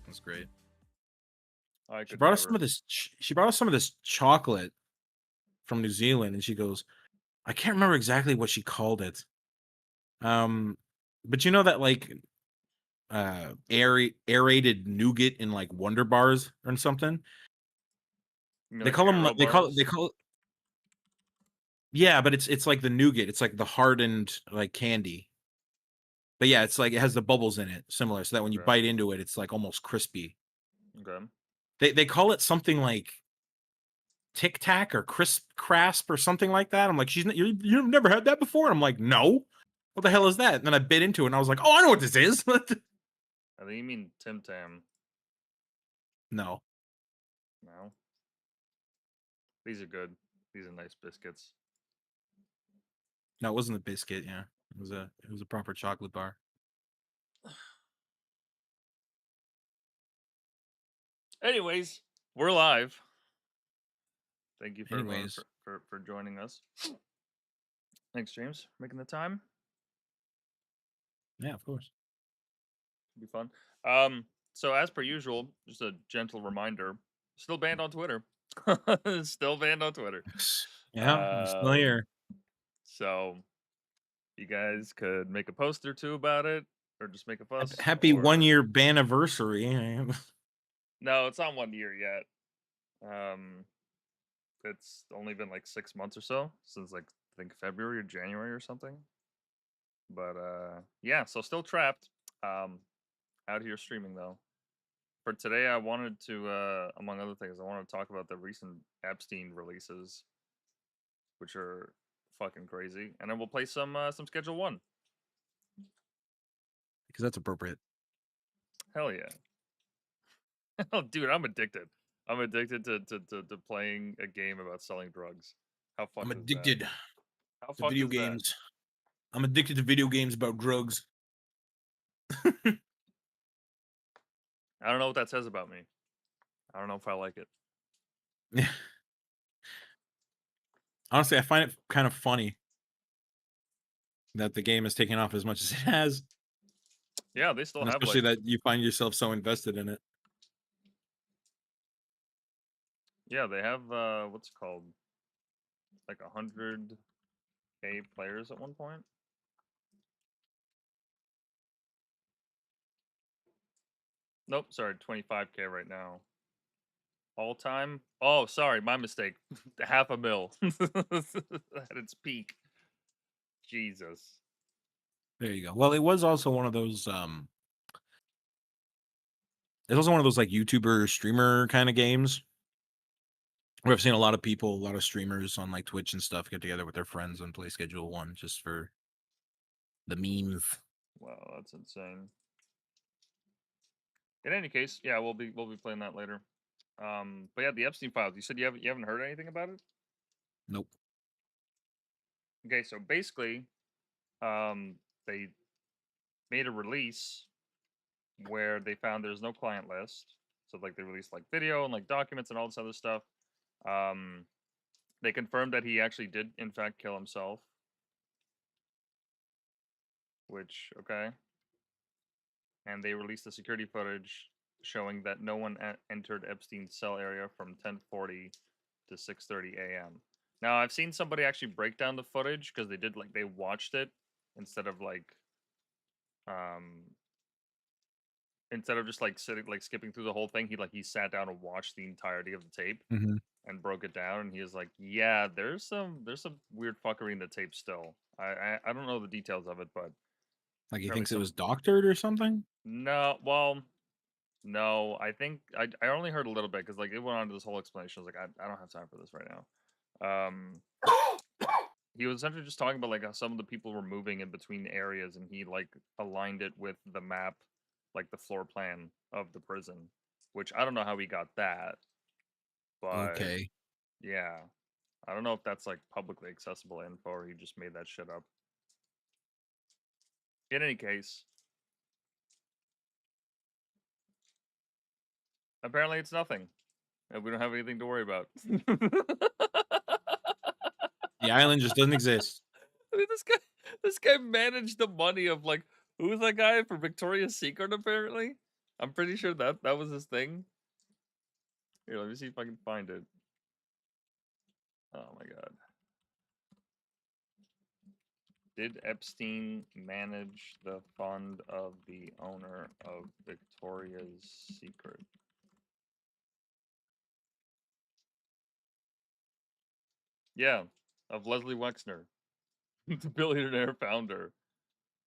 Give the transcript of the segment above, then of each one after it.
That's great. I She could brought us some never. of this. She brought us some of this chocolate from New Zealand, and she goes, I can't remember exactly what she called it. But you know that like aerated nougat in like Wonder Bars or something. You mean They like call them. Aero They call. bars? Yeah, but it's like the nougat. It's like the hardened like candy. But yeah, it's like it has the bubbles in it, similar, so that when you Okay. bite into it, it's like almost crispy. Okay. They call it something like Tic Tac or Crisp Crasp or something like that. I'm like, you've never had that before. I'm like, no. What the hell is that? And then I bit into it, and I was like, oh, I know what this is. I think you mean Tim Tam. No, No. These are good. These are nice biscuits. no, it wasn't a biscuit. Yeah, it was a proper chocolate bar. Anyways, we're live. Thank you for everyone Anyways, for joining us. Thanks, James, for making the time. yeah, of course. It'll be fun. So as per usual, just a gentle reminder: still banned on Twitter. Still banned on Twitter. Yeah, I'm still Um, here. so you guys could make a post or two about it, or just make a fuss, Happy one or year banniversary. no, it's not 1 year yet. Um, it's only been like 6 months or so since like I think February or January or something. But yeah, so still trapped. Um, out here streaming though. For today, I wanted to, among other things, I want to talk about the recent Epstein releases, which are fucking crazy, and then we'll play some Schedule One. Because that's appropriate. Hell yeah! Oh, dude, I'm addicted. I'm addicted to playing a game about selling drugs. How I'm fucked is that? addicted How to fucked video is that? games. I'm addicted to video games about drugs. I don't know what that says about me. I don't know if I like it. Honestly, I find it kind of funny that the game has taken off as much as it has, Yeah, they still and have especially like, that you find yourself so invested in it. yeah, they have what's it called, like 100K players at one point. Nope, sorry, 25K right now. All time? Oh, sorry, my mistake. 500,000 at its peak. Jesus. There you go. Well, it was also one of those. It's also one of those like YouTuber streamer kind of games where I've seen a lot of people, a lot of streamers on like Twitch and stuff get together with their friends and play Schedule One just for the memes. Wow, that's insane. In any case, yeah, we'll be playing that later. But yeah, the Epstein files. You said you haven't heard anything about it? Nope. Okay, so basically, they made a release where they found there's no client list. So like they released like video and like documents and all this other stuff. Um, they confirmed that he actually did in fact kill himself. Which okay. And they released the security footage showing that no one entered Epstein's cell area from 10:40 to 6:30 a.m. Now I've seen somebody actually break down the footage because they watched it instead of like um instead of just like sitting like skipping through the whole thing. He sat down and watched the entirety of the tape Hmm. and broke it down, and he was like, yeah, there's some weird fuckery in the tape still. I don't know the details of it, but Like he apparently thinks it was some doctored or something. no well no, I think I only heard a little bit because like it went on to this whole explanation. I was like, I don't have time for this right now. He was essentially just talking about like how some of the people were moving in between areas, and he like aligned it with the map, like the floor plan of the prison. Which I don't know how he got that, but Okay. yeah, I don't know if that's like publicly accessible info or he just made that shit up. In any case, apparently it's nothing, and we don't have anything to worry about. The island just doesn't exist. I mean, this guy managed the money of like who was that guy for Victoria's Secret apparently? I'm pretty sure that was his thing. Here, let me see if I can find it. Oh my god. Did Epstein manage the fund of the owner of Victoria's Secret? Yeah, of Leslie Wexner, the billionaire founder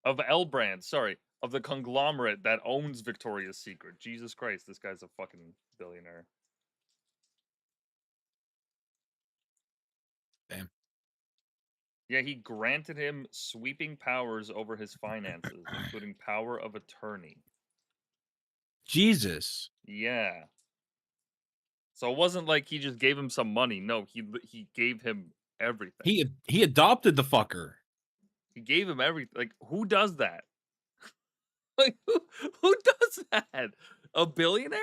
of L Brand. Sorry, of the conglomerate that owns Victoria's Secret. Jesus Christ, this guy's a fucking billionaire. Damn. Yeah, he granted him sweeping powers over his finances, including power of attorney. Jesus. Yeah. So it wasn't like he just gave him some money. No, he gave him everything. He adopted the fucker. He gave him everything. Like, who does that? Like, who does that? A billionaire?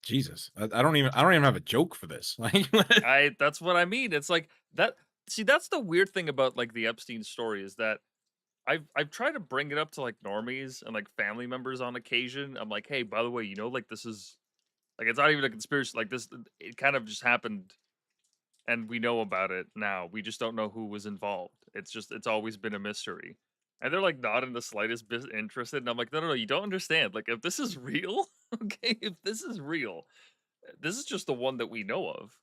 Jesus. I don't even have a joke for this. Like That's what I mean. It's like that. See, that's the weird thing about like the Epstein story is that I've tried to bring it up to like normies and like family members on occasion. I'm like, hey, by the way, like this is like it's not even a conspiracy. Like this, it kind of just happened, and we know about it now. We just don't know who was involved. It's always been a mystery, and they're like not in the slightest bit interested. And I'm like, no, you don't understand. Like, if this is real, okay, if this is real, this is just the one that we know of.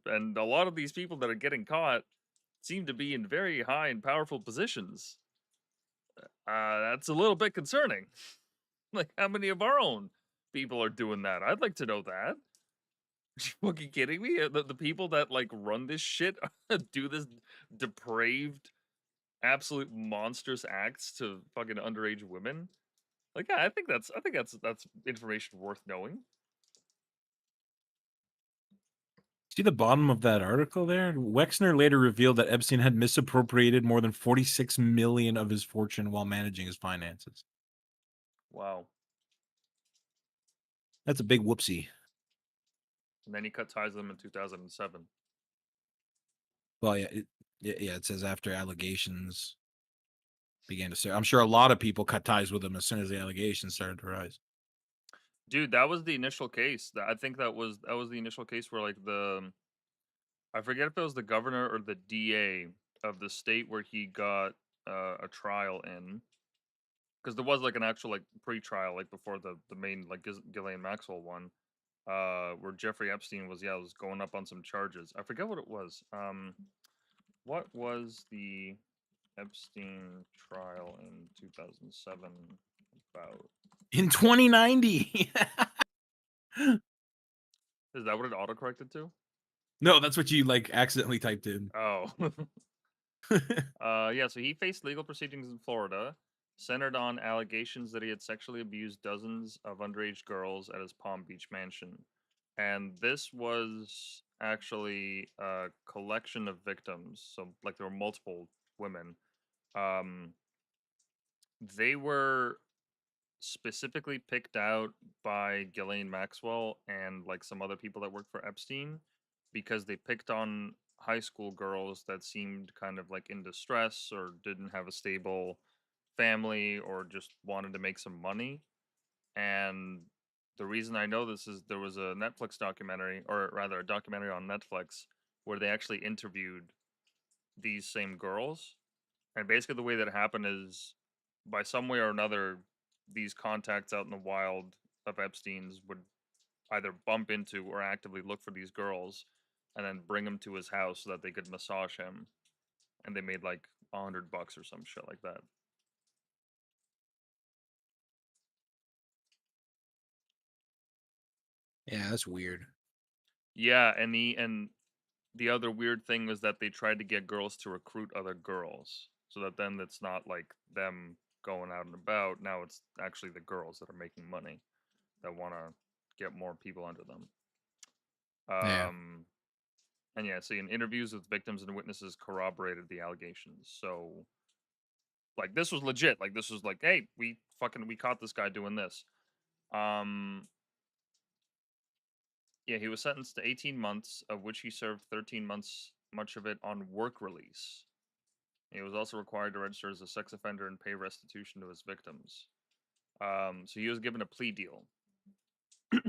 And a lot of these people that are getting caught seem to be in very high and powerful positions. That's a little bit concerning. Like, how many of our own people are doing that? I'd like to know that. You fucking kidding me? The people that like run this shit do this depraved, absolute monstrous acts to fucking underage women. Like, yeah, I think that's information worth knowing. see the bottom of that article there? Wexner later revealed that Epstein had misappropriated more than 46 million of his fortune while managing his finances. Wow. That's a big whoopsie. And then he cut ties with them in 2007. Well, yeah, it says after allegations began to say. I'm sure a lot of people cut ties with him as soon as the allegations started to rise. Dude, that was the initial case. I think that was the initial case where like I forget if it was the governor or the DA of the state where he got a trial in, because there was like an actual like pre-trial like before the main like Ghislaine Maxwell one, where Jeffrey Epstein was going up on some charges. I forget what it was. What was the Epstein trial in 2007 about? In 2090. Is that what it autocorrected to? No, that's what you like accidentally typed in. Oh. Yeah, so he faced legal proceedings in Florida, centered on allegations that he had sexually abused dozens of underage girls at his Palm Beach mansion. And this was actually a collection of victims. So, like, there were multiple women. Um, they were specifically picked out by Ghislaine Maxwell and like some other people that worked for Epstein because they picked on high school girls that seemed kind of like in distress or didn't have a stable family or just wanted to make some money. And the reason I know this is there was a Netflix documentary, or rather a documentary on Netflix, where they actually interviewed these same girls. And basically, the way that it happened is by some way or another, these contacts out in the wild of Epstein's would either bump into or actively look for these girls and then bring them to his house so that they could massage him. And they made like $100 or some shit like that. Yeah, that's weird. Yeah, and the other weird thing was that they tried to get girls to recruit other girls so that then it's not like them going out and about. Now it's actually the girls that are making money that want to get more people under them. Yeah. Um, and yeah, see, in interviews with victims and witnesses corroborated the allegations. So, like, this was legit. Like, this was like, hey, we caught this guy doing this. Um, yeah, he was sentenced to 18 months, of which he served 13 months, much of it on work release. He was also required to register as a sex offender and pay restitution to his victims. So he was given a plea deal. Let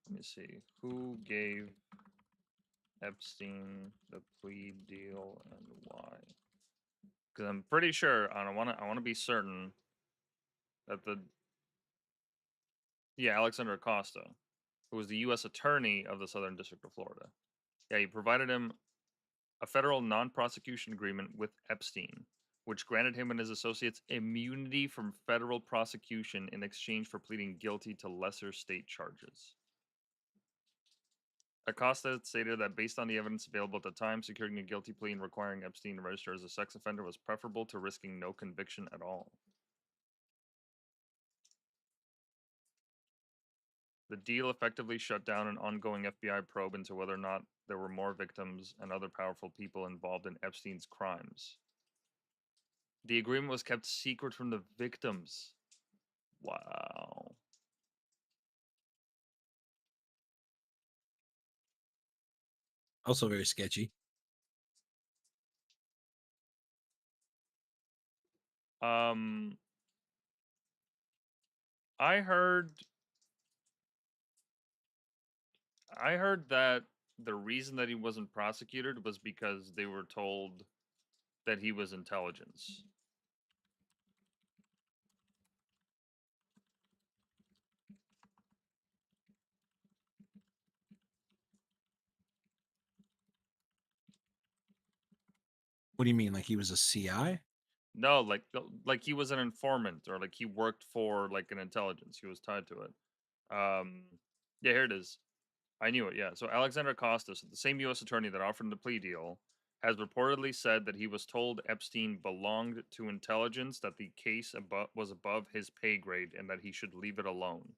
me see. Who gave Epstein the plea deal and why? Because I'm pretty sure I want to be certain that Alexander Acosta, who was the U.S. Attorney of the Southern District of Florida. Yeah, he provided him a federal non-prosecution agreement with Epstein, which granted him and his associates immunity from federal prosecution in exchange for pleading guilty to lesser state charges. Acosta stated that based on the evidence available at the time, securing a guilty plea and requiring Epstein to register as a sex offender was preferable to risking no conviction at all. The deal effectively shut down an ongoing FBI probe into whether or not there were more victims and other powerful people involved in Epstein's crimes. The agreement was kept secret from the victims. Wow. Also very sketchy. I heard that the reason that he wasn't prosecuted was because they were told that he was intelligence. What do you mean? Like he was a CI? No, like he was an informant or like he worked for like an intelligence. He was tied to it. Yeah, here it is. I knew it. Yeah. So Alexander Costas, the same U.S. attorney that offered him the plea deal, has reportedly said that he was told Epstein belonged to intelligence, that the case was above his pay grade, and that he should leave it alone.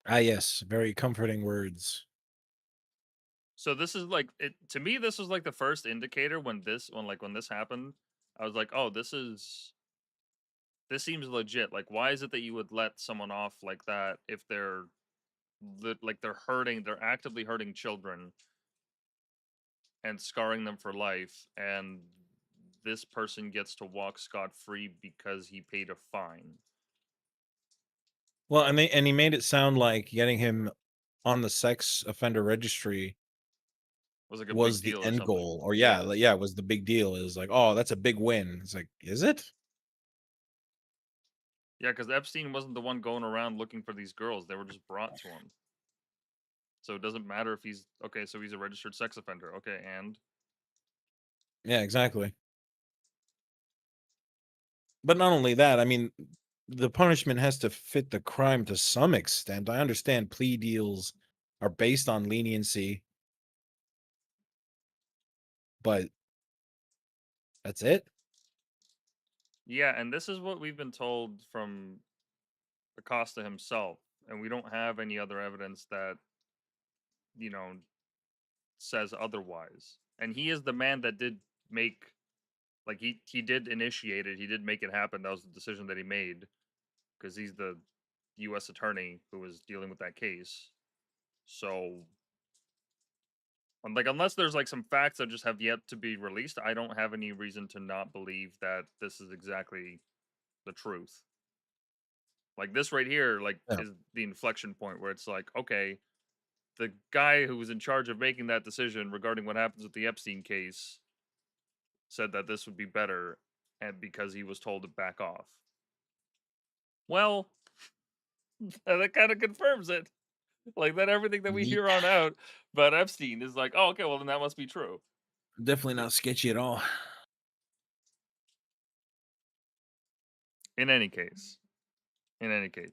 Ah, yes, very comforting words. So this is like it to me. This was like the first indicator when this happened. I was like, oh, this seems legit. Like, why is it that you would let someone off like that if they're they're actively hurting children and scarring them for life, and this person gets to walk scot-free because he paid a fine. Well, and he made it sound like getting him on the sex offender registry Was like a big was the deal or end something. goal, or Yeah. was the big deal. Is like, oh, that's a big win. It's like, is it? Yeah, because Epstein wasn't the one going around looking for these girls. They were just brought to him. So it doesn't matter if he's okay, so he's a registered sex offender. Okay, and Yeah, exactly. But not only that, I mean, the punishment has to fit the crime to some extent. I understand plea deals are based on leniency, but that's it. yeah, and this is what we've been told from Acosta himself, and we don't have any other evidence that, you know, says otherwise. And he is the man that did make like he did initiate it. He did make it happen. That was the decision that he made because he's the U.S. attorney who was dealing with that case. So, like, unless there's like some facts that just have yet to be released, I don't have any reason to not believe that this is exactly the truth. Like this right here, like, Yeah. is the inflection point where it's like, okay, the guy who was in charge of making that decision regarding what happens with the Epstein case said that this would be better, and because he was told to back off. Well, that kind of confirms it. Like that everything that we Ye- hear on out about Epstein is like, oh, okay, well then that must be true. Definitely not sketchy at all. In any case,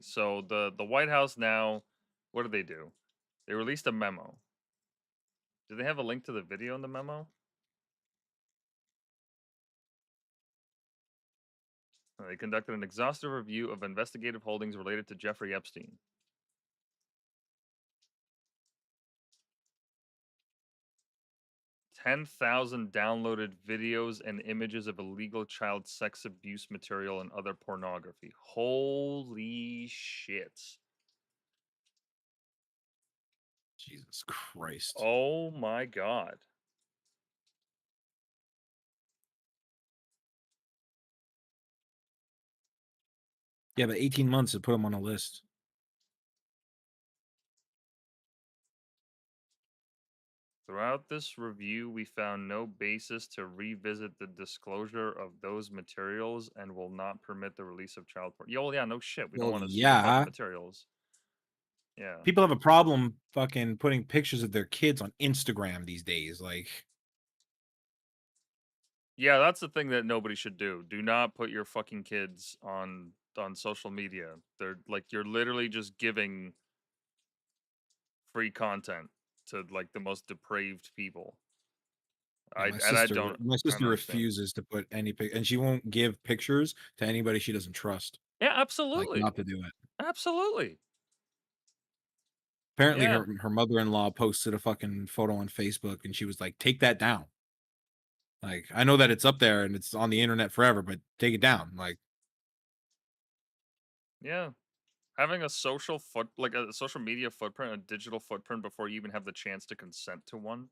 so the White House now, what do? They released a memo. Do they have a link to the video in the memo? They conducted an exhaustive review of investigative holdings related to Jeffrey Epstein. 10,000 downloaded videos and images of illegal child sex abuse material and other pornography. Holy shit. Jesus Christ. Oh my god. Yeah, but 18 months to put him on a list. Throughout this review, we found no basis to revisit the disclosure of those materials and will not permit the release of child porn. Yo, yeah, no shit. We don't Well, want to see the fucking yeah. materials. Yeah. People have a problem fucking putting pictures of their kids on Instagram these days. Like, Yeah, that's the thing that nobody should do. Do not put your fucking kids on social media. They're like you're literally just giving free content to like the most depraved people. yeah, I my and I sister, don't my I don't sister understand. refuses to put any and she won't give pictures to anybody she doesn't trust. Yeah, Like, absolutely. not to do it. Absolutely. Apparently, Yeah. her mother-in-law posted a fucking photo on Facebook, and she was like, "Take that down." Like, I know that it's up there and it's on the internet forever, but take it down. Like, Yeah. Having a social media footprint, a digital footprint before you even have the chance to consent to one.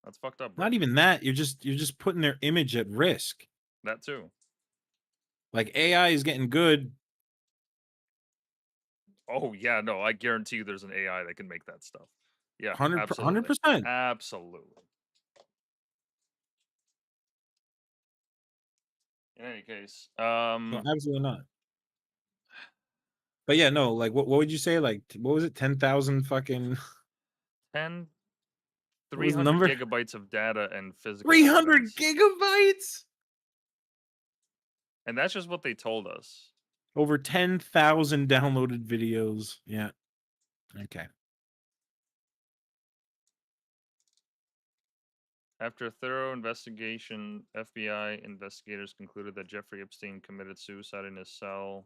That's fucked up, bro. not even that. You're just putting their image at risk. That too. Like, AI is getting good. Oh yeah, no, I guarantee you there's an AI that can make that stuff. Yeah, 100 absolutely. percent. Absolutely. In any case, No, absolutely not. But yeah, no. Like, what would you say? Like, what was it? 10,000 fucking. 10 What was the 300 number? gigabytes of data and physical 300 evidence. gigabytes. And that's just what they told us. Over 10,000 downloaded videos. Yeah. Okay. After a thorough investigation, FBI investigators concluded that Jeffrey Epstein committed suicide in his cell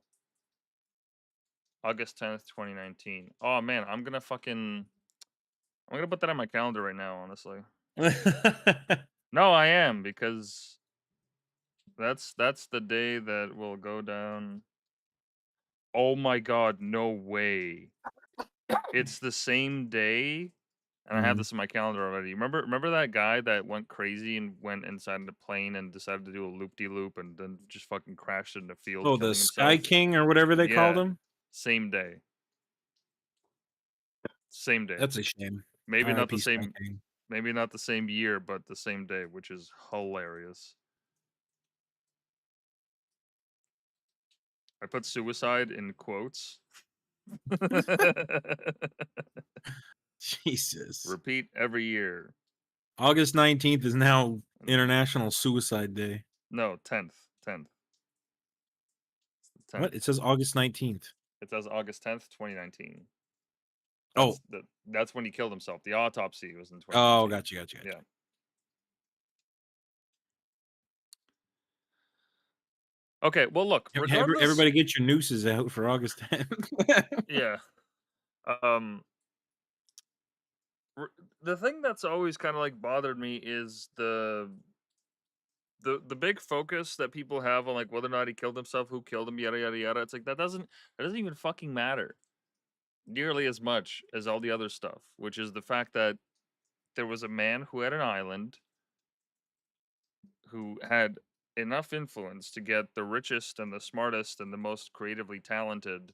August 10th, 2019. Oh man, I'm gonna put that on my calendar right now, honestly. No, I am, because that's the day that will go down. Oh my god, no way. It's the same day, and I have Mhm. this in my calendar already. Remember that guy that went crazy and went inside the plane and decided to do a loop de loop and then just fucking crashed in the field Oh, the killing Sky himself? King or whatever they called Yeah, him? same day. Same day. That's a shame. Maybe not the RIP Sky same King. maybe not the same year, but the same day, which is hilarious. I put suicide in quotes. Jesus. Repeat every year. August 19th is now And International Suicide Day. no, 10th. 10th. What? 10th. It says August 19th. It says August 10th, 2019. Oh. That's when he killed himself. The autopsy was in Oh, 2019. gotcha. Yeah. Okay, well look, regardless, Everybody get your nooses out for August 10th. yeah. Um the thing that's always kind of like bothered me is the big focus that people have on like whether or not he killed himself, who killed him, yada yada yada. It's like that doesn't even fucking matter nearly as much as all the other stuff, which is the fact that there was a man who had an island who had enough influence to get the richest and the smartest and the most creatively talented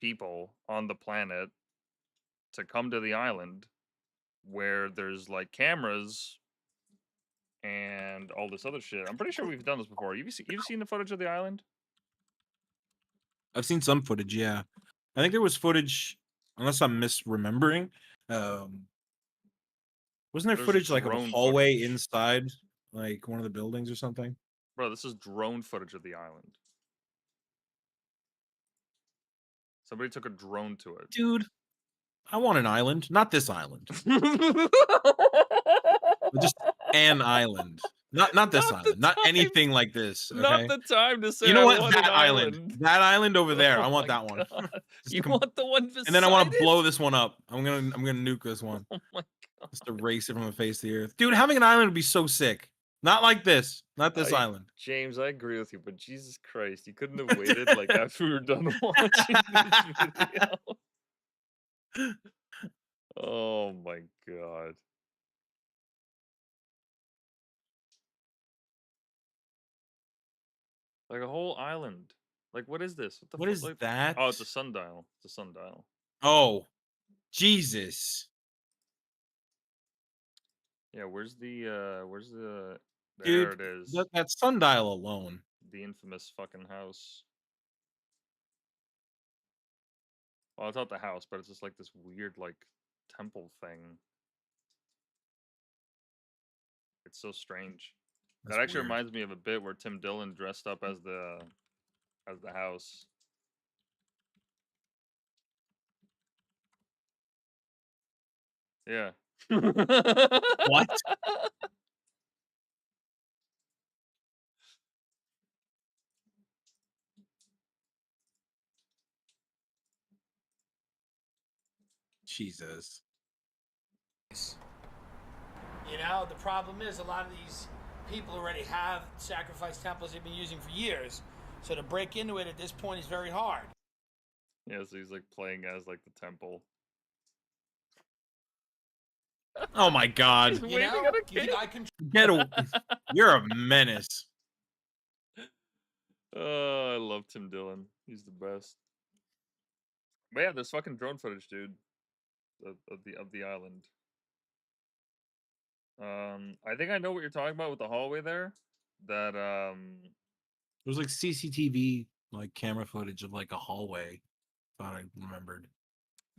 people on the planet to come to the island where there's like cameras and all this other shit. I'm pretty sure we've done this before. You've seen the footage of the island? I've seen some footage, yeah. I think there was footage, unless I'm misremembering. Um, wasn't there There's footage like of a drone hallway footage. inside like one of the buildings or something? Bro, this is drone footage of the island. Somebody took a drone to it. Dude, I want an island, not this island, but just an island. Not this Not the island, not time. anything like this, Not okay? the time to say You know I what? want an That island. island. That island over there. I Oh want my that one. god. Just You want the one and then I wanna beside blow it? this one up. I'm gonna nuke this one. Oh my Just god. erase it from the face of the earth. Dude, having an island would be so sick. Not like this. Not this island. James, I agree with you, but Jesus Christ, you couldn't have waited like after we were done watching this video. Oh my god. Like a whole island. Like, what is this? What the What fuck? is Like, that? oh, it's a sundial. It's a sundial. Oh, Jesus. Yeah, where's the there Dude, it is. that sundial alone. The infamous fucking house. Well, it's not the house, but it's just like this weird like temple thing. It's so strange. That That's actually weird. reminds me of a bit where Tim Dillon dressed up as the house. Yeah. What? Jesus. You know, the problem is a lot of these people already have sacrifice temples they've been using for years. So to break into it at this point is very hard. Yeah, so he's like playing as like the temple. Oh my He's God. You waving know, at a you kid. think I can? Get a, you're a menace. Oh, I love Tim Dillon. He's the best. But yeah, there's fucking drone footage, dude, of the island. I think I know what you're talking about with the hallway there. That There's like CCTV like camera footage of like a hallway. Thought I remembered.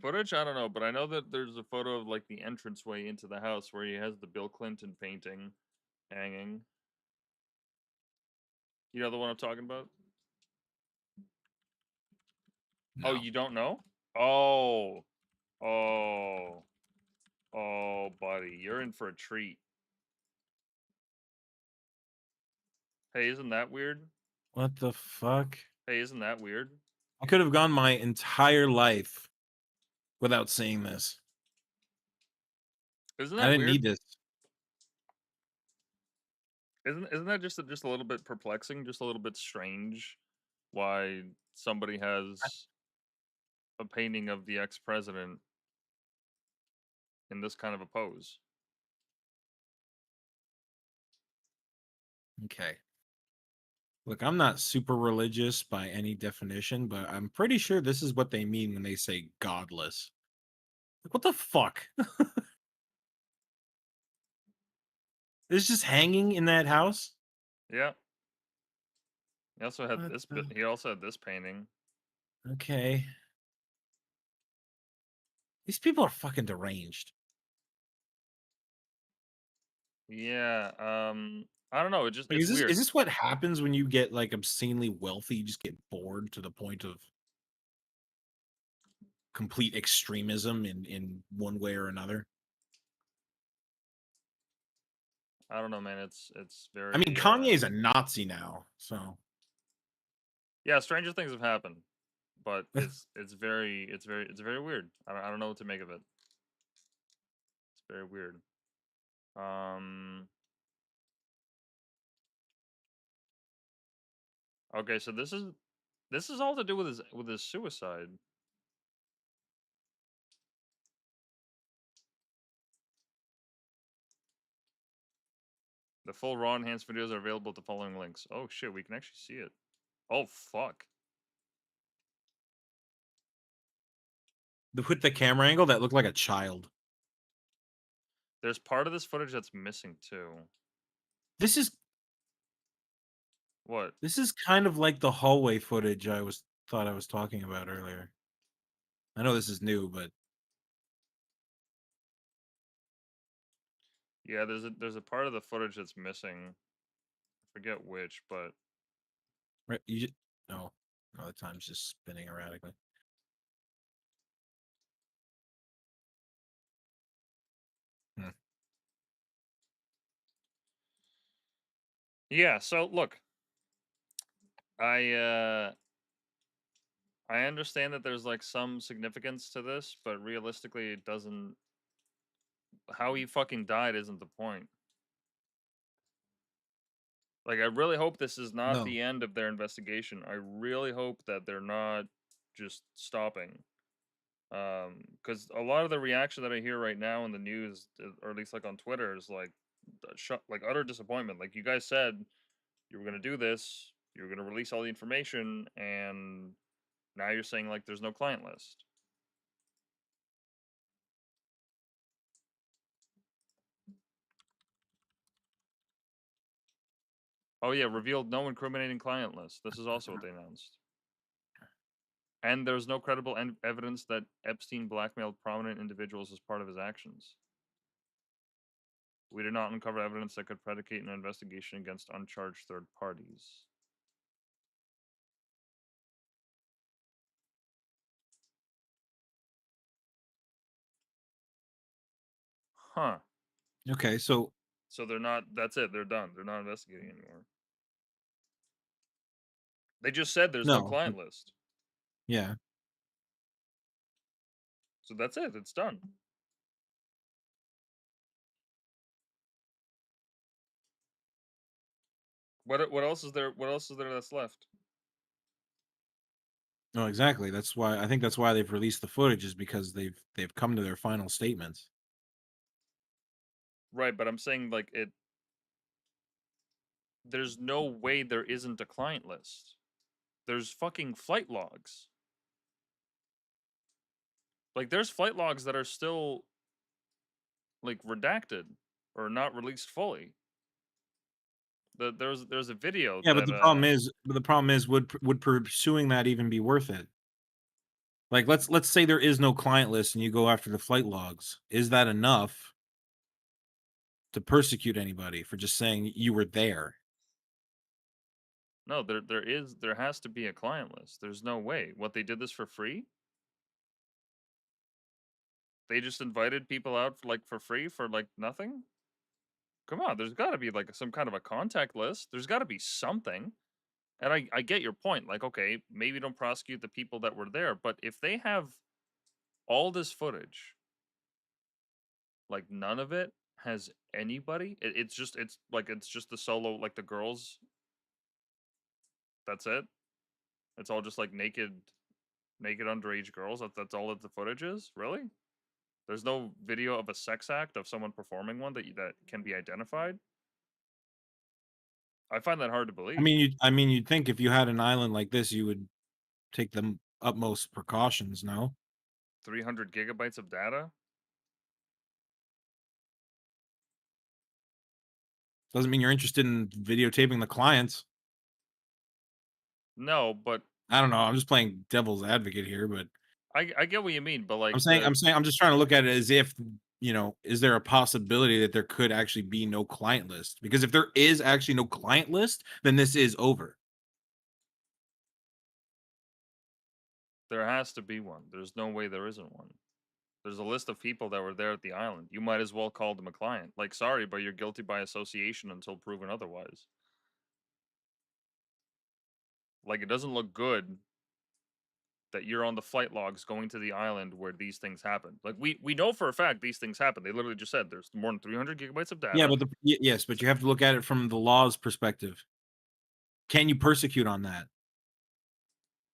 footage, I don't know, but I know that there's a photo of like the entranceway into the house where he has the Bill Clinton painting hanging. You know the one I'm talking about? Oh, No. you don't know? Oh, oh, oh, buddy, you're in for a treat. Hey, isn't that weird? What the fuck? Hey, isn't that weird? I could have gone my entire life without seeing this. Isn't I that didn't weird? need this. Isn't that just a little bit perplexing, just a little bit strange? Why somebody has a painting of the ex-president in this kind of a pose? Okay. Look, I'm not super religious by any definition, but I'm pretty sure this is what they mean when they say godless. Like, what the fuck? It's just hanging in that house? Yeah. He also had What this the... he also had this painting. Okay. These people are fucking deranged. Yeah, I don't know, Like, it's is weird. this what happens when you get like obscenely wealthy? You just get bored to the point of complete extremism in one way or another. I don't know, man. It's I mean, very Kanye is a Nazi now, so yeah, stranger things have happened, but it's very weird. I don't know what to make of it. It's very weird. Um okay, so this is all to do with his suicide. The full raw enhanced videos are available at the following links. Oh shit, we can actually see it. Oh fuck. with the camera angle that looked like a child. There's part of this footage that's missing too. This is What? kind of like the hallway footage I was talking about earlier. I know this is new, but Yeah, there's a part of the footage that's missing. I forget which, but right, you just, no, no, the time's just spinning erratically. Hmm. yeah, so look, I uh I understand that there's like some significance to this, but realistically it doesn't how he fucking died isn't the point. Like I really hope this is not No, the end of their investigation. I really hope that they're not just stopping. Because a lot of the reaction that I hear right now in the news, or at least like on Twitter, is like, like utter disappointment. Like you guys said, you were gonna do this, you were gonna release all the information, and now you're saying like there's no client list. Oh yeah, revealed no incriminating client list. This is also what they announced. And there's no credible evidence that Epstein blackmailed prominent individuals as part of his actions. We did not uncover evidence that could predicate an investigation against uncharged third parties. Huh. Okay, so So they're not, that's it, they're done. They're not investigating anymore. They just said there's no no, client list. yeah. So that's it, it's done. What else is there? What else is there that's left? No, exactly. That's why I think that's why they've released the footage is because they've come to their final statements. Right, but I'm saying like it. There's no way there isn't a client list. There's fucking flight logs. Like there's flight logs that are still like redacted or not released fully. There's a video Yeah, that but the problem is would pursuing that even be worth it? Like let's say there is no client list and you go after the flight logs. Is that enough to persecute anybody for just saying you were there? no, there has to be a client list. There's no way. What, they did this for free? They just invited people out for, like, for free for like nothing? Come on, there's got to be like some kind of a contact list. There's got to be something. And I get your point. Like, okay, maybe don't prosecute the people that were there, but if they have all this footage, like none of it has anybody. It's just it's just the solo, like the girls. That's it. It's all just like naked underage girls. That's all that the footage is. Really? There's no video of a sex act of someone performing one that can be identified. I find that hard to believe. I mean you'd think if you had an island like this you would take the utmost precautions, no? 300 gigabytes of data. Doesn't mean you're interested in videotaping the clients. No, but I don't know. I'm just playing devil's advocate here, but I get what you mean. But like I'm just trying to look at it as if, you know, is there a possibility that there could actually be no client list? Because if there is actually no client list, then this is over. there has to be one. There's no way there isn't one. There's a list of people that were there at the island. You might as well call them a client. Like, sorry, but you're guilty by association until proven otherwise. Like, it doesn't look good that you're on the flight logs going to the island where these things happen. Like, we know for a fact these things happen. They literally just said there's more than 300 gigabytes of data. Yeah, but yes, but you have to look at it from the law's perspective. Can you persecute on that?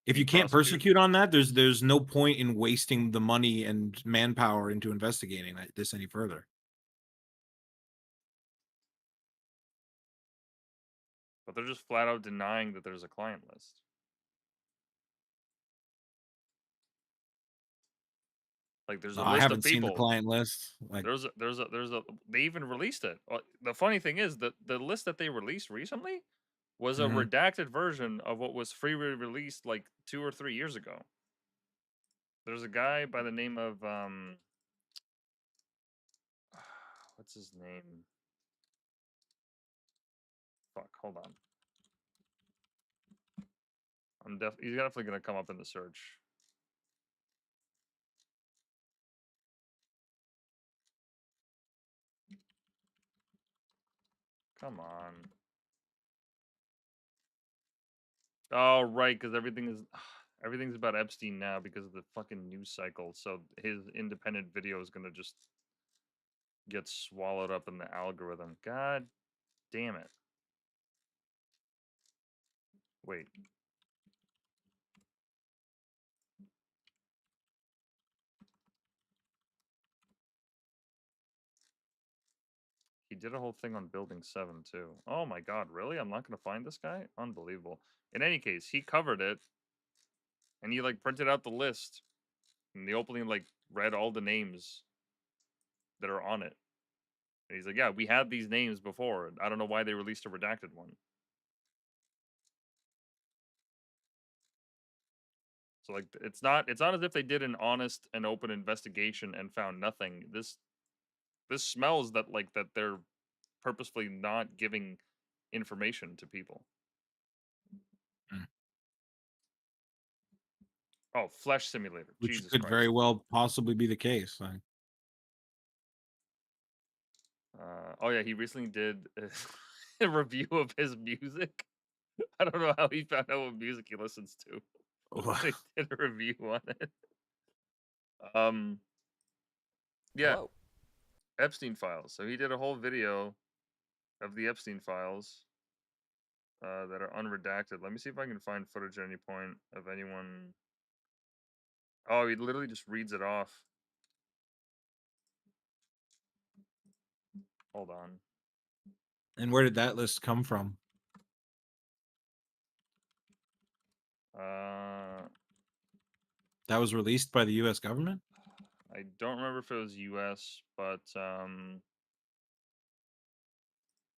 If you can't persecute on that, there's no point in wasting the money and manpower into investigating this any further. But they're just flat out denying that there's a client list. Like, there's a I list of haven't seen the people. client list. Like, They even released it. The funny thing is that the list that they released recently was a mhm. redacted version of what was free released like 2 or 3 years ago. There's a guy by the name of what's his name? Fuck, hold on. He's definitely gonna come up in the search. Come on. Oh, right, because everything's about Epstein now because of the fucking news cycle. So his independent video is gonna just get swallowed up in the algorithm. God damn it. Wait. He did a whole thing on Building 7 too. Oh my god, really? I'm not gonna find this guy? Unbelievable. In any case, he covered it, and he like printed out the list, and the opening like read all the names that are on it. And he's like, yeah, we had these names before. I don't know why they released a redacted one. So like it's not as if they did an honest and open investigation and found nothing. This smells that they're purposefully not giving information to people. Mm. Oh, Flesh Simulator. Which Jesus could Christ. very well possibly be the case. Oh yeah, he recently did a review of his music. I don't know how he found out what music he listens to. He did a review on it. Yeah, Hello. Epstein files. So he did a whole video of the Epstein files that are unredacted. Let me see if I can find footage at any point of anyone. Oh, he literally just reads it off. Hold on. And where did that list come from? That was released by the U.S. government? I don't remember if it was U.S., but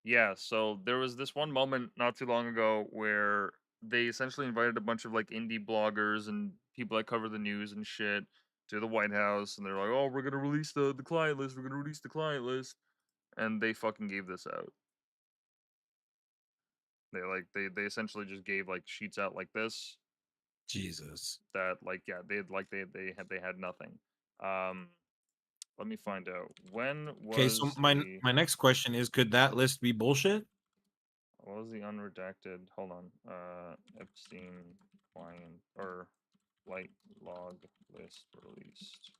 yeah. So there was this one moment not too long ago where they essentially invited a bunch of like indie bloggers and people that cover the news and shit to the White House, and they're like, "Oh, we're gonna release the client list. We're gonna release the client list," and they fucking gave this out. They essentially just gave like sheets out like this. Jesus. That like yeah they had nothing. Let me find out when Okay, was so my next question is, could that list be bullshit? what was the unredacted? Hold on. Epstein client or light log list released.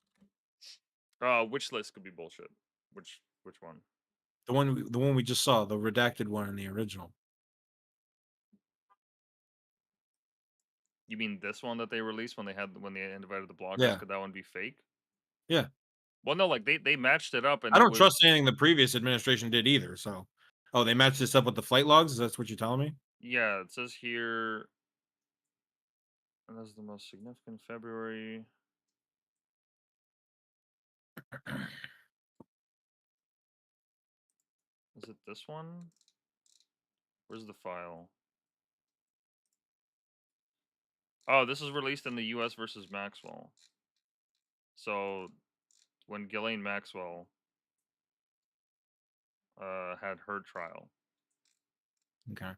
Which list could be bullshit? Which one? The one we just saw, the redacted one in the original. You mean this one that they released when they invited the bloggers? Yeah. Could that one be fake? Yeah. Well, no, like they matched it up, and I don't trust anything the previous administration did either. So, oh, they matched this up with the flight logs. Is that what you're telling me? Yeah, it says here. And that's the most significant February. Is it this one? Where's the file? Oh, this is released in the U.S. versus Maxwell. So, when Ghislaine Maxwell had her trial. Okay,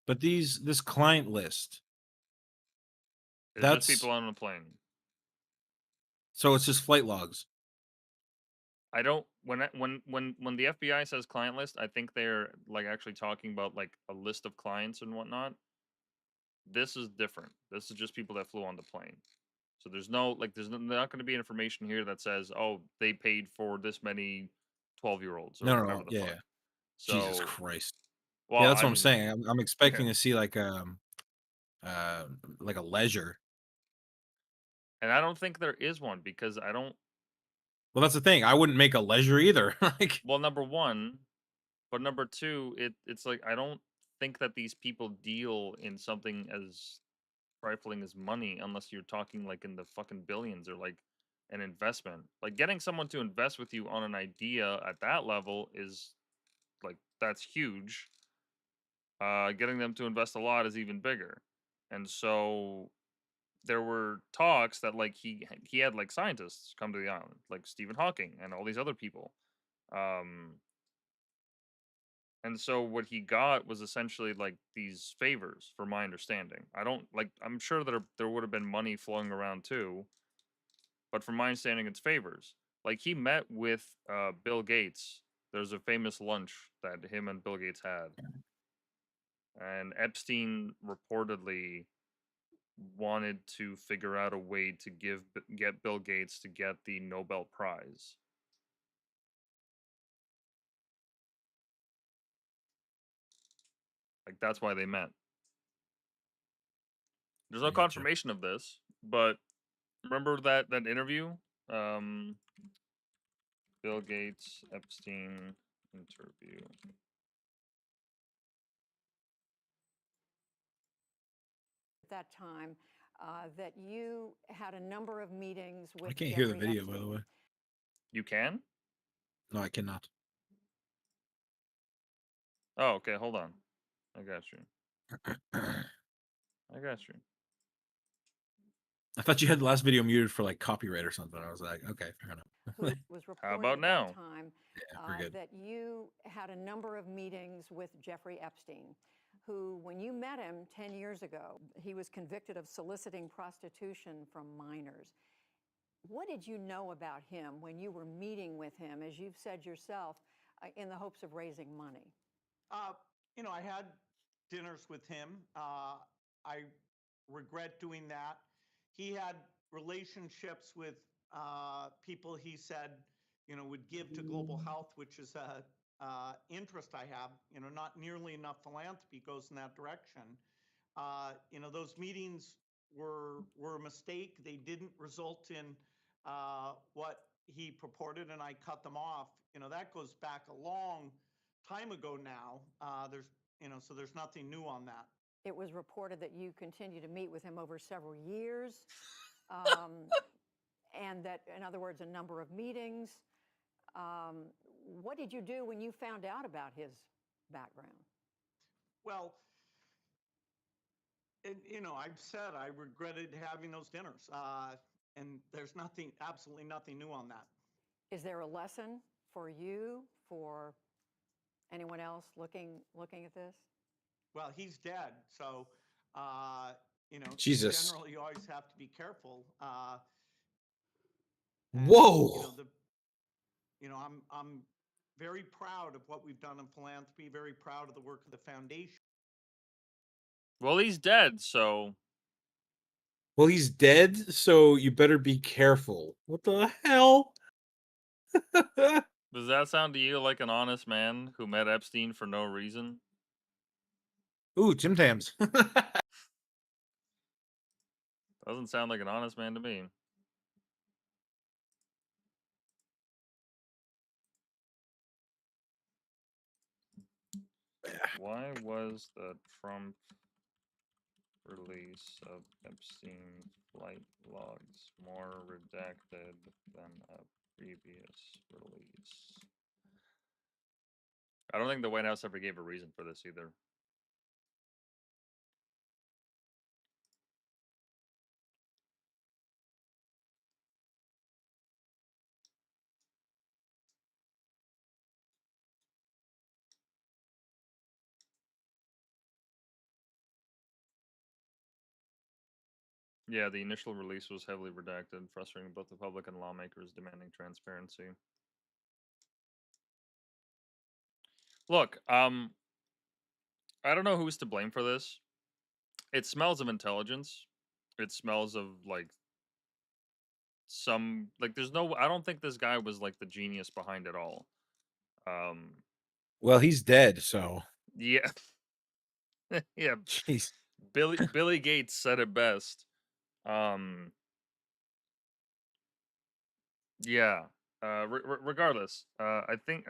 but this client list. It's just people on a plane. So it's just flight logs. I don't when the FBI says client list, I think they're like actually talking about like a list of clients and whatnot. This is different. This is just people that flew on the plane. So there's not going to be information here that says, oh, they paid for this many 12-year-olds or No, whatever the fuck. yeah. So, Jesus Christ. Well, yeah, that's I what I'm mean, saying. I'm expecting to see like a ledger. And I don't think there is one because I don't. Well, that's the thing. I wouldn't make a ledger either. Like, well, number one, but number two, it's like I don't think that these people deal in something as trifling as money unless you're talking like in the fucking billions or like an investment. Like getting someone to invest with you on an idea at that level is like that's huge. Getting them to invest a lot is even bigger. And so there were talks that like he had like scientists come to the island, like Stephen Hawking and all these other people. And so what he got was essentially like these favors, from my understanding. I don't like. I'm sure that there would have been money flowing around too, but from my understanding, it's favors. Like he met with Bill Gates. There's a famous lunch that him and Bill Gates had, and Epstein reportedly wanted to figure out a way to get Bill Gates to get the Nobel Prize. Like that's why they met. There's no confirmation of this, but remember that interview? Bill Gates, Epstein, interview. At that time, that you had a number of meetings with I can't hear the Jeffrey video, by the Epstein. way. You can? No, I cannot. Oh, okay. Hold on. I got you. I got you. I thought you had the last video muted for like copyright or something. I was like, okay, fair enough. Who was reporting about at now? that time we're good. that you had a number of meetings with Jeffrey Epstein, who, when you met him 10 years ago, he was convicted of soliciting prostitution from minors. What did you know about him when you were meeting with him, as you've said yourself, in the hopes of raising money? You know, I had dinners with him. I regret doing that. He had relationships with people he said, you know, would give to global health, which is a interest I have. You know, not nearly enough philanthropy goes in that direction. You know, those meetings were a mistake. They didn't result in what he purported, and I cut them off. You know, that goes back a long time ago now. So there's nothing new on that. It was reported that you continued to meet with him over several years, and that, in other words, a number of meetings. What did you do when you found out about his background? Well, you know, I've said I regretted having those dinners, and there's absolutely nothing new on that. Is there a lesson for you, for anyone else looking at this? Well, he's dead, so you know, Jesus. generally you always have to be careful. Whoa. You know, I'm very proud of what we've done in philanthropy. Very proud of the work of the foundation. Well, he's dead, so. Well, he's dead, so you better be careful. What the hell? Does that sound to you like an honest man who met Epstein for no reason? Ooh, Tim Tams. Doesn't sound like an honest man to me. Why was the Trump release of Epstein flight logs more redacted than a previous release? I don't think the White House ever gave a reason for this either. Yeah, the initial release was heavily redacted, frustrating both the public and lawmakers demanding transparency. Look, I don't know who's to blame for this. It smells of intelligence. It smells of like there's no, I don't think this guy was like the genius behind it all. Well, he's dead, so. Yeah. Yeah. Jeez. Billy Gates said it best. Yeah. Regardless, I think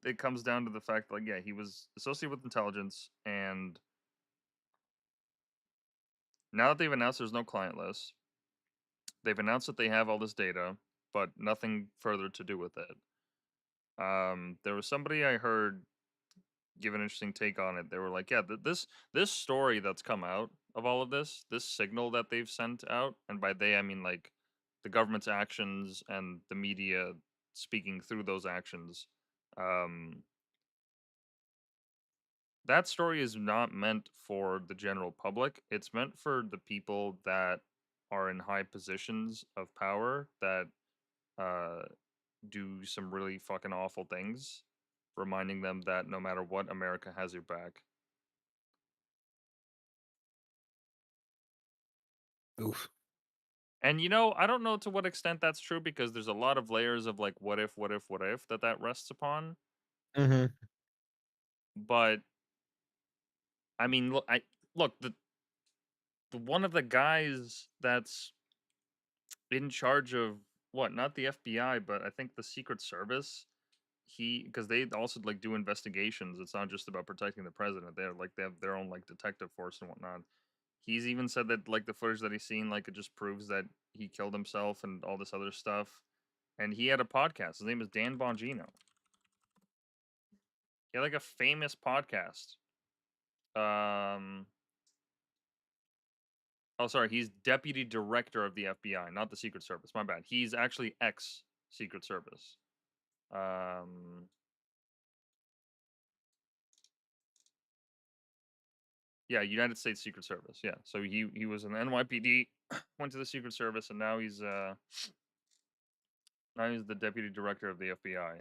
it comes down to the fact like, yeah, he was associated with intelligence, and now that they've announced there's no client list, they've announced that they have all this data, but nothing further to do with it. There was somebody I heard give an interesting take on it. They were like, yeah, this story that's come out of all of this signal that they've sent out, and by they I mean like the government's actions and the media speaking through those actions. That story is not meant for the general public. It's meant for the people that are in high positions of power that do some really fucking awful things, reminding them that no matter what, America has your back. Oof. And you know, I don't know to what extent that's true because there's a lot of layers of like what if that rests upon. Mm-hmm. But I mean, look the one of the guys that's in charge of what, not the FBI, but I think the Secret Service, because they also like do investigations. It's not just about protecting the president. They have their own like detective force and whatnot. He's even said that like the footage that he's seen, like it just proves that he killed himself and all this other stuff. And he had a podcast. His name is Dan Bongino. He had like a famous podcast. Oh, sorry. He's deputy director of the FBI, not the Secret Service. My bad. He's actually ex Secret Service. Yeah, United States Secret Service. Yeah, so he was in the NYPD, went to the Secret Service, and now he's the deputy director of the FBI.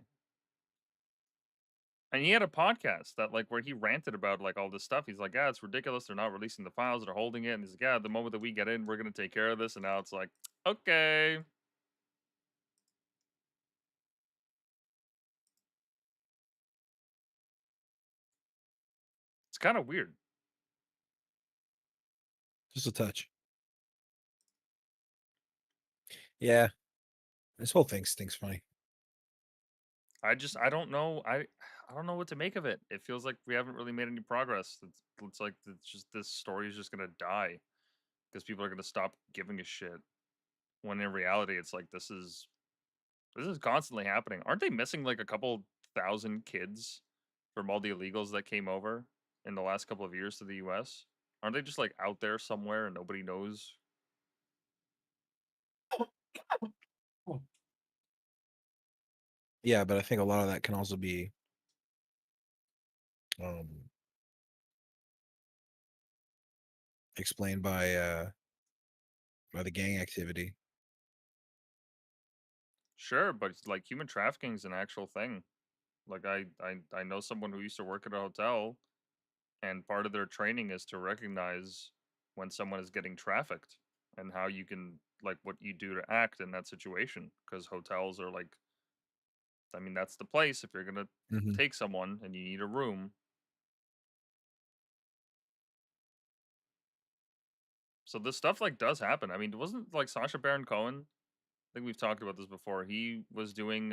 And he had a podcast that like where he ranted about like all this stuff. He's like, yeah, it's ridiculous. They're not releasing the files. They're holding it. And he's like, yeah, the moment that we get in, we're gonna take care of this. And now it's like, okay. It's kind of weird. Just a touch. Yeah. This whole thing stinks funny. I don't know. I don't know what to make of it. It feels like we haven't really made any progress. It's like it's just this story is just gonna die because people are gonna stop giving a shit. When in reality, it's like this is constantly happening. Aren't they missing like a couple thousand kids from all the illegals that came over in the last couple of years to the U.S.? Aren't they just like out there somewhere and nobody knows? Yeah, but I think a lot of that can also be explained by the gang activity. Sure, but it's like human trafficking is an actual thing. Like I know someone who used to work at a hotel, and part of their training is to recognize when someone is getting trafficked and how you can like what you do to act in that situation. Because hotels are like, I mean, that's the place if you're gonna Mhm. take someone and you need a room. So this stuff like does happen. I mean, wasn't like Sacha Baron Cohen? I think we've talked about this before. He was doing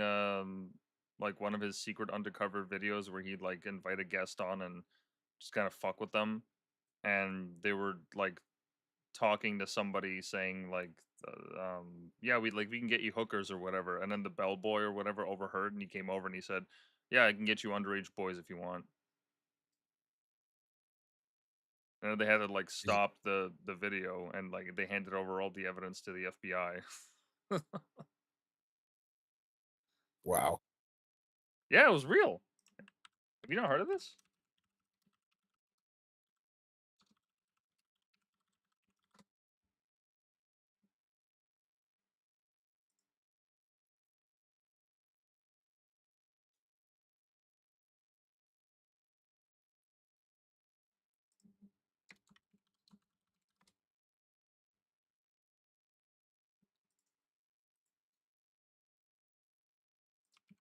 like one of his secret undercover videos where he'd like invite a guest on and just kind of fuck with them, and they were like talking to somebody saying like, yeah, we can get you hookers or whatever, and then the bellboy or whatever overheard, and he came over and he said, yeah, I can get you underage boys if you want. And they had to like Is it- stop the video and like they handed over all the evidence to the FBI. Wow. Yeah, it was real. Have you not heard of this?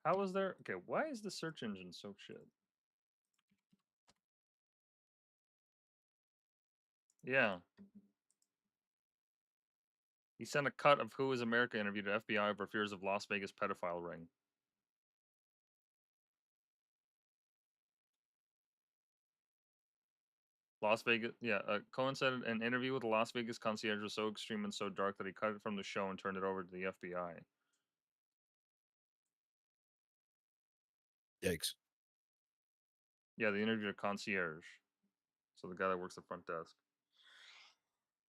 How was there? Okay, why is the search engine so shit? Yeah. He sent a cut of Who is America interview to FBI over fears of Las Vegas pedophile ring. Las Vegas, yeah. Cohen said an interview with a Las Vegas concierge was so extreme and so dark that he cut it from the show and turned it over to the FBI. Yikes. Yeah, they interviewed a concierge. So the guy that works the front desk.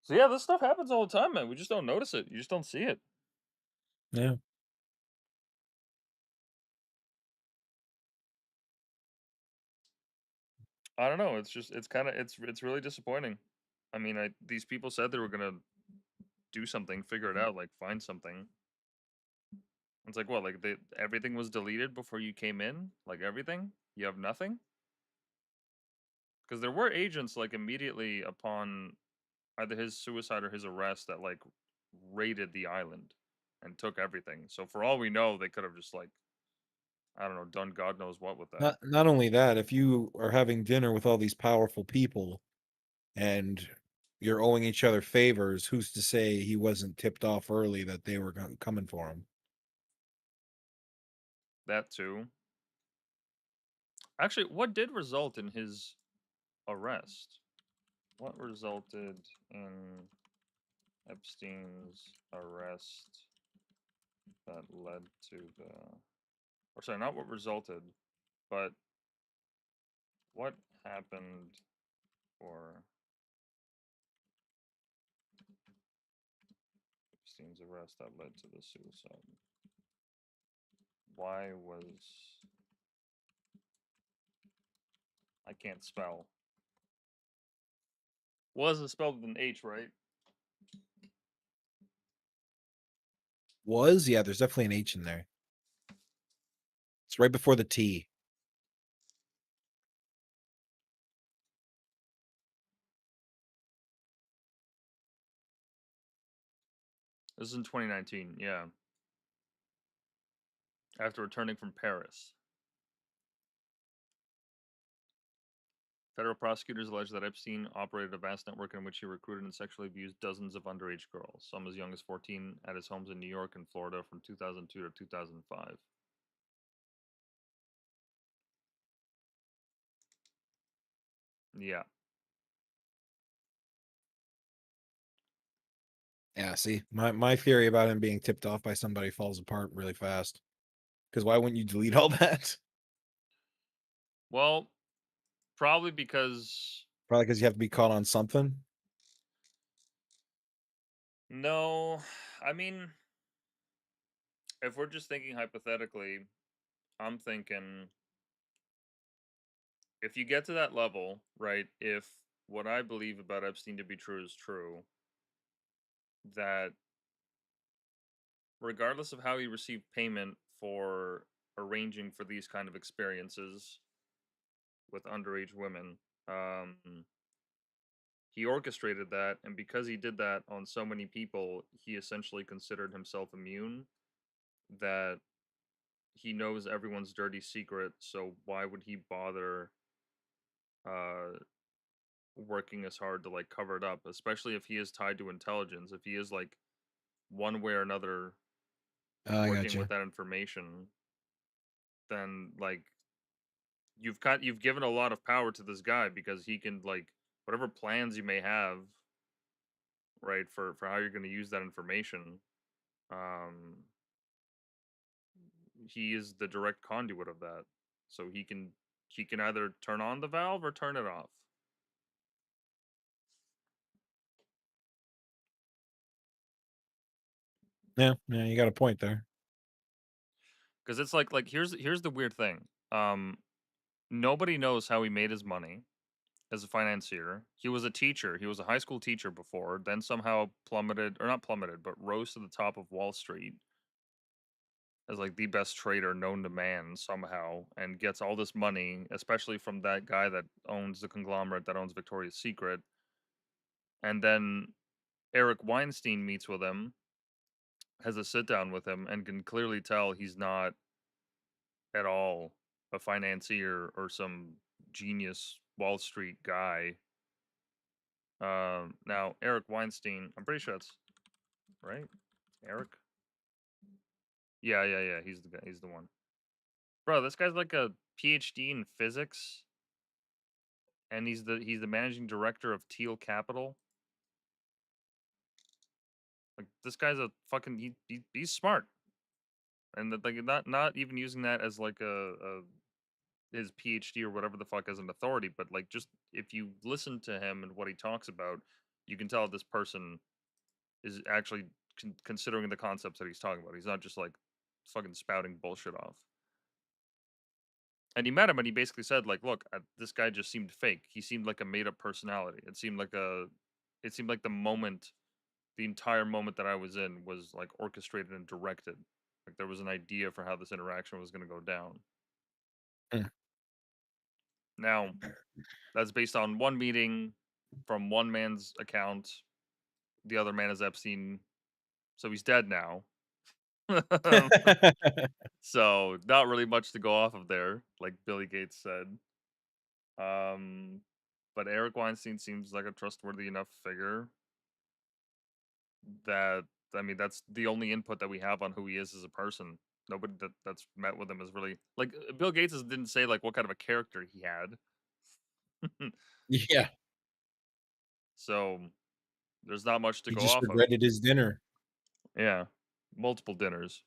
So yeah, this stuff happens all the time, man. We just don't notice it. You just don't see it. Yeah. I don't know. It's just it's really disappointing. I mean, these people said they were gonna do something, figure it out, like find something. It's like what, like everything was deleted before you came in, like everything. You have nothing because there were agents like immediately upon either his suicide or his arrest that like raided the island and took everything. So for all we know, they could have just like I don't know done God knows what with that. Not only that, if you are having dinner with all these powerful people and you're owing each other favors, who's to say he wasn't tipped off early that they were coming for him? That too. Actually, what did result in his arrest? What resulted in Epstein's arrest that led to the, or sorry, not what resulted, but what happened for Epstein's arrest that led to the suicide? Why was, I can't spell. Was is spelled with an H, right? Was? Yeah, there's definitely an H in there. It's right before the T. This is in 2019, yeah. After returning from Paris. Federal prosecutors allege that Epstein operated a vast network in which he recruited and sexually abused dozens of underage girls, some as young as 14, at his homes in New York and Florida from 2002 to 2005. Yeah. Yeah, see, my theory about him being tipped off by somebody falls apart really fast. Because why wouldn't you delete all that? Well, probably because Probably because you have to be caught on something. no, I mean, if we're just thinking hypothetically, I'm thinking if you get to that level, right? If what I believe about Epstein to be true is true, that regardless of how he received payment for arranging for these kind of experiences with underage women, he orchestrated that, and because he did that on so many people, he essentially considered himself immune. That he knows everyone's dirty secret, so why would he bother uh working as hard to like cover it up, especially if he is tied to intelligence, if he is like one way or another Oh, I got working you. with that information, then like you've given a lot of power to this guy because he can like whatever plans you may have, right, for how you're going to use that information. Um, he is the direct conduit of that, so he can either turn on the valve or turn it off. Yeah, yeah, you got a point there. Because it's like here's the weird thing. Nobody knows how he made his money as a financier. He was a teacher. He was a high school teacher before, then somehow plummeted, or not plummeted, but rose to the top of Wall Street as like the best trader known to man somehow, and gets all this money, especially from that guy that owns the conglomerate that owns Victoria's Secret. And then Eric Weinstein meets with him, has a sit down with him, and can clearly tell he's not at all a financier or some genius Wall Street guy. Now Eric Weinstein, I'm pretty sure that's right. Eric. Yeah. He's the guy. He's the one. Bro, this guy's like a PhD in physics, and he's the managing director of Teal Capital. Like this guy's a fucking he's smart, and like not even using that as like a his PhD or whatever the fuck as an authority, but like just if you listen to him and what he talks about, you can tell this person is actually considering the concepts that he's talking about. He's not just like fucking spouting bullshit off. And he met him, and he basically said, like, look, this guy just seemed fake. He seemed like a made up personality. It seemed like the entire moment that I was in was like orchestrated and directed. Like there was an idea for how this interaction was going to go down. Mm. Now, that's based on one meeting from one man's account. The other man is Epstein, so he's dead now. So not really much to go off of there, like Billy Gates said. But Eric Weinstein seems like a trustworthy enough figure that I mean that's the only input that we have on who he is as a person. Nobody that's met with him is really like Bill Gates didn't say like what kind of a character he had. Yeah, So there's not much to he go just off of. regretted his dinner. Yeah, multiple dinners.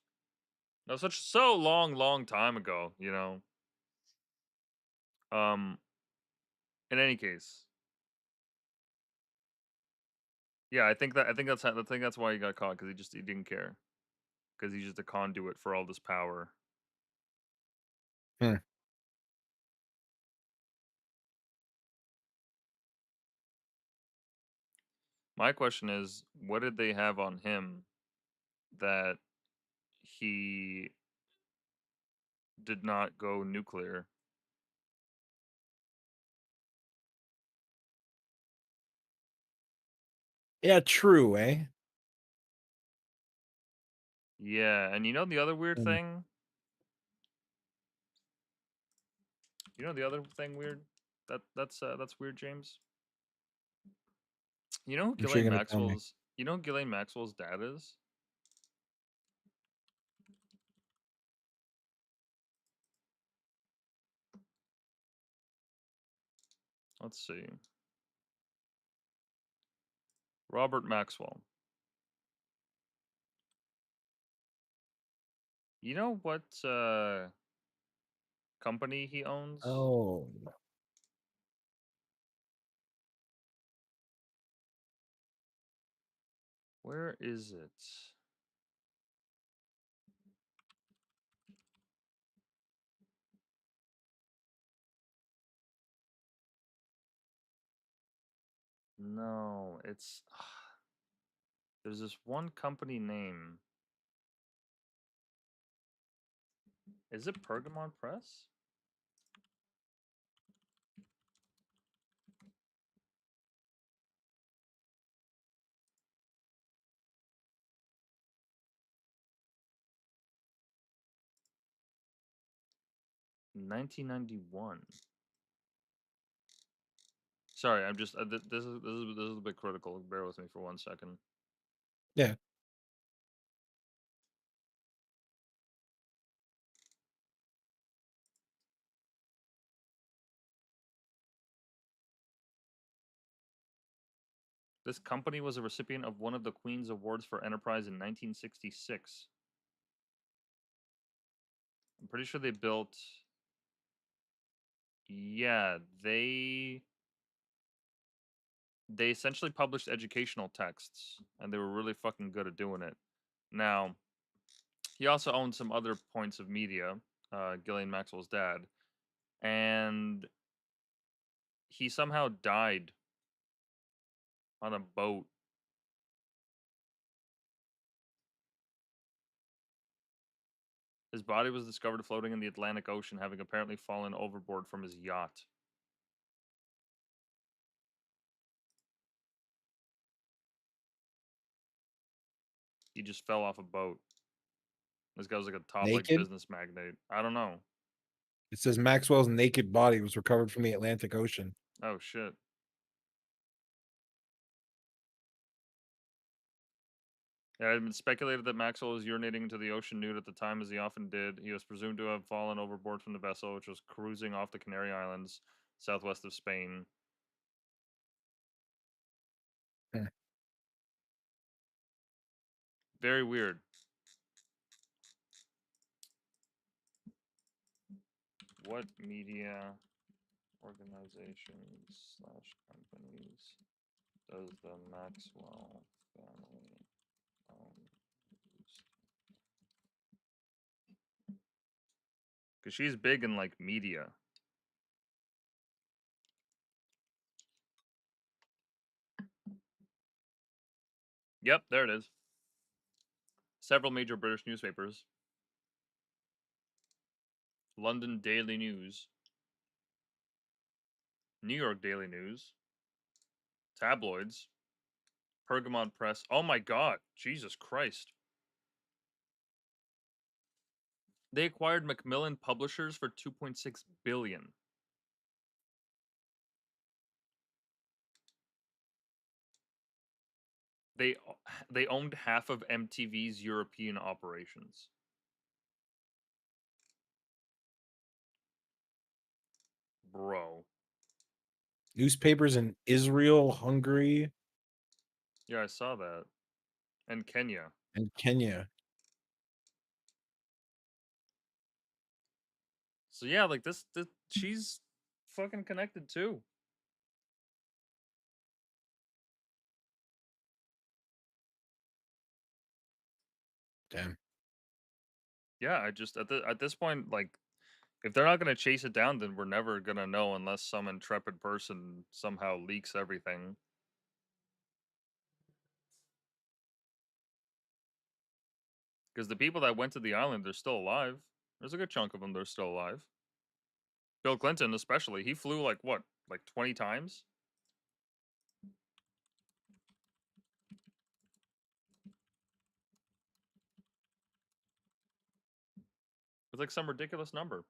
No, so long time ago. Um. In any case, yeah, I think that's why he got caught because he didn't care because he's just a conduit for all this power. Hmm. My question is, what did they have on him that he did not go nuclear? Yeah, true, eh? Yeah, and you know the other weird Hmm. thing? You know the other thing weird? That's weird, James. I'm sure you're gonna tell me. You know who Ghislaine Maxwell's dad is? Let's see. Robert Maxwell. You know what company he owns? Oh, Where is it? No, it's there's this one company name. Is it Pergamon Press? $1991. Sorry, I'm just this is a bit critical. Bear with me for 1 second. yeah. This company was a recipient of one of the Queen's Awards for Enterprise in 1966. I'm pretty sure they built. Yeah, they essentially published educational texts, and they were really fucking good at doing it. Now, he also owned some other points of media, Ghislaine Maxwell's dad, and he somehow died on a boat. His body was discovered floating in the Atlantic Ocean, having apparently fallen overboard from his yacht. He just fell off a boat. This guy was like a top Naked? business magnate. I don't know. It says Maxwell's naked body was recovered from the Atlantic Ocean. Oh shit. Yeah, it had been speculated that Maxwell was urinating into the ocean nude at the time, as he often did. He was presumed to have fallen overboard from the vessel, which was cruising off the Canary Islands, southwest of Spain. Hmm. Very weird. What media organizations / companies does the Maxwell family own? Because she's big in like media. Yep, there it is. Several major British newspapers. London Daily News, New York Daily News, tabloids, Pergamon Press. Oh my god, Jesus Christ. They acquired Macmillan Publishers for $2.6 billion. They owned half of MTV's European operations. Bro. Newspapers in Israel, Hungary, Yeah, I saw that. And Kenya. and Kenya. So yeah, like this she's fucking connected too. Damn. Yeah, I just at this point, like, if they're not gonna chase it down, then we're never gonna know unless some intrepid person somehow leaks everything. Because the people that went to the island, they're still alive. There's a good chunk of them that are still alive. Bill Clinton, especially, he flew like what, like 20 times? It's like some ridiculous number.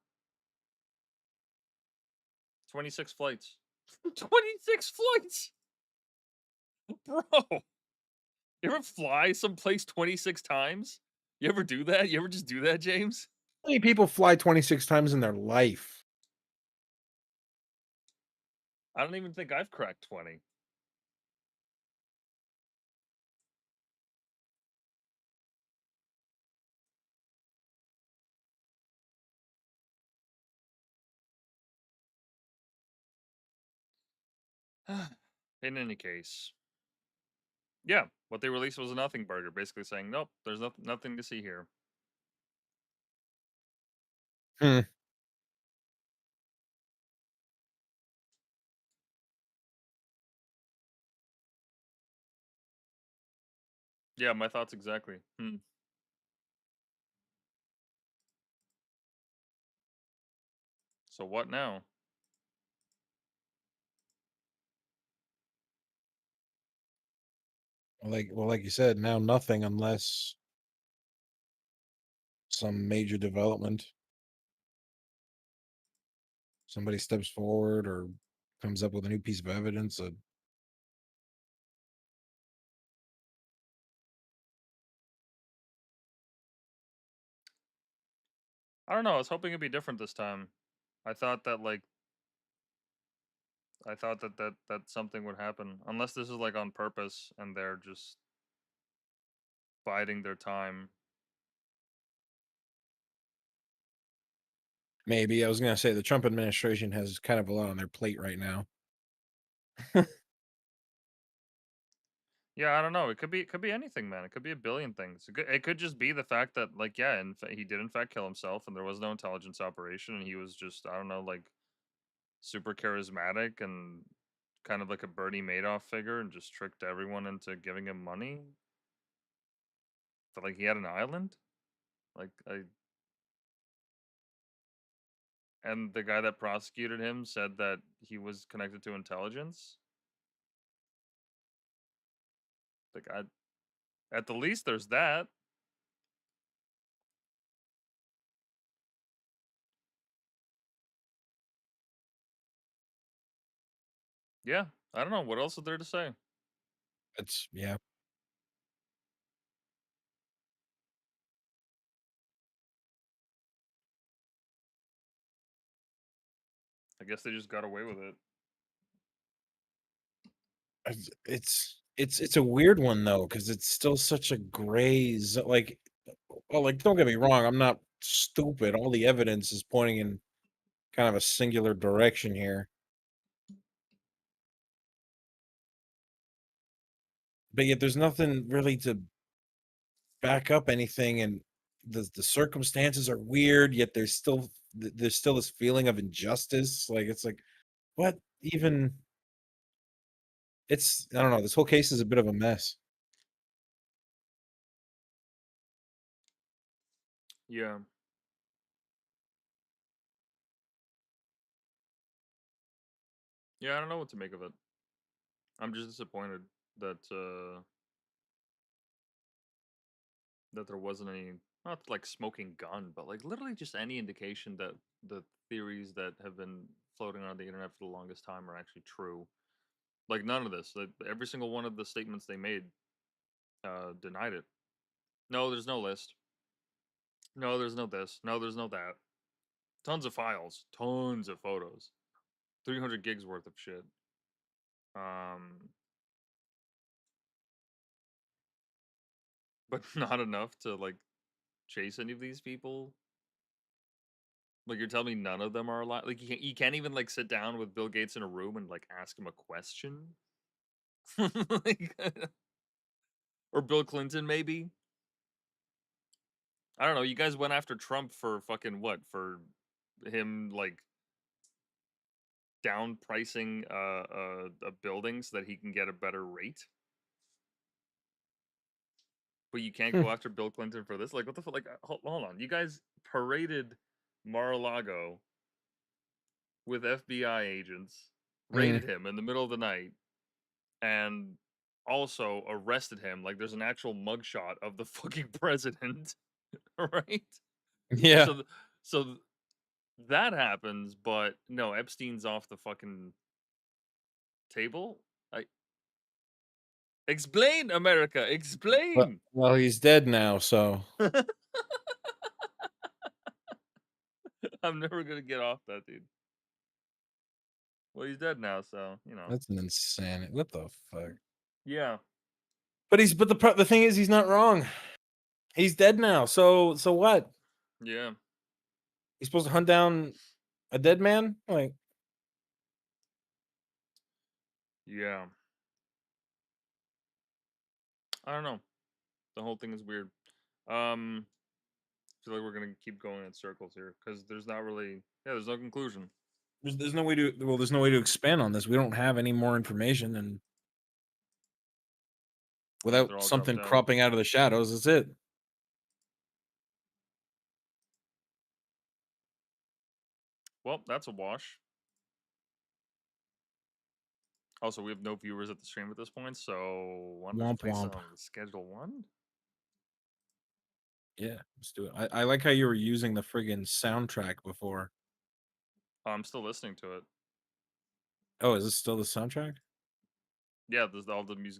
26 flights. 26 flights! Bro! You ever fly someplace 26 times? You ever do that? You ever just do that, James? How many people fly 26 times in their life? I don't even think I've cracked 20. In any case. Yeah, what they released was a nothing burger, basically saying, nope, there's nothing to see here. Hmm. Yeah, my thoughts exactly. So what now? Like you said, now nothing unless some major development. Somebody steps forward or comes up with a new piece of evidence. I don't know, I was hoping it'd be different this time. I thought that like that something would happen. Unless this is like on purpose and they're just biding their time. Maybe I was gonna say the Trump administration has kind of a lot on their plate right now. Yeah, I don't know. It could be anything, man. It could be a billion things. It could just be the fact that, like, yeah, he did in fact kill himself, and there was no intelligence operation, and he was just, I don't know, like, super charismatic and kind of like a Bernie Madoff figure, and just tricked everyone into giving him money. But like he had an island, like and the guy that prosecuted him said that he was connected to intelligence. Like, at the least, there's that. Yeah, I don't know what else is there to say. It's yeah. I guess they just got away with it. It's a weird one though because it's still such a gray like. Well, like don't get me wrong, I'm not stupid. All the evidence is pointing in kind of a singular direction here. But yet there's nothing really to back up anything, and the circumstances are weird, yet there's still this feeling of injustice. Like it's like, what even it's I don't know, this whole case is a bit of a mess. Yeah. Yeah, I don't know what to make of it. I'm just disappointed that that there wasn't any, not like smoking gun, but like literally just any indication that the theories that have been floating around the internet for the longest time are actually true. Like none of this. Like, every single one of the statements they made denied it. No, there's no list. No, there's no this. No, there's no that. Tons of files. Tons of photos. 300 gigs worth of shit. But not enough to like chase any of these people. Like you're telling me none of them are alive? Like you can't even like sit down with Bill Gates in a room and like ask him a question? Like, or Bill Clinton maybe? I don't know. You guys went after Trump for fucking what? For him like down pricing a building so that he can get a better rate? But you can't go after Bill Clinton for this? Like what the fuck? Like hold on. You guys paraded Mar-a-Lago with FBI agents, raided him in the middle of the night, and also arrested him. Like there's an actual mugshot of the fucking president, right? Yeah. So that happens, but no, Epstein's off the fucking table. Explain, America, explain. Well, he's dead now, so I'm never gonna get off that, dude. Well, he's dead now, so you know. that's an insanity. What the fuck? Yeah. But the thing is, he's not wrong. He's dead now. So what? Yeah. He's supposed to hunt down a dead man? Like, Yeah. I don't know. The whole thing is weird. I feel like we're gonna keep going in circles here because there's not really, there's no conclusion. there's no way to expand on this. We don't have any more information, and They're without all something dropped out. cropping out of the shadows, that's it. Well, that's a wash. Also, we have no viewers at the stream at this point, so why don't we Womp play womp. some Schedule 1? Yeah, let's do it. I like how you were using the friggin' soundtrack before. I'm still listening to it. Oh, is this still the soundtrack? Yeah, there's all the music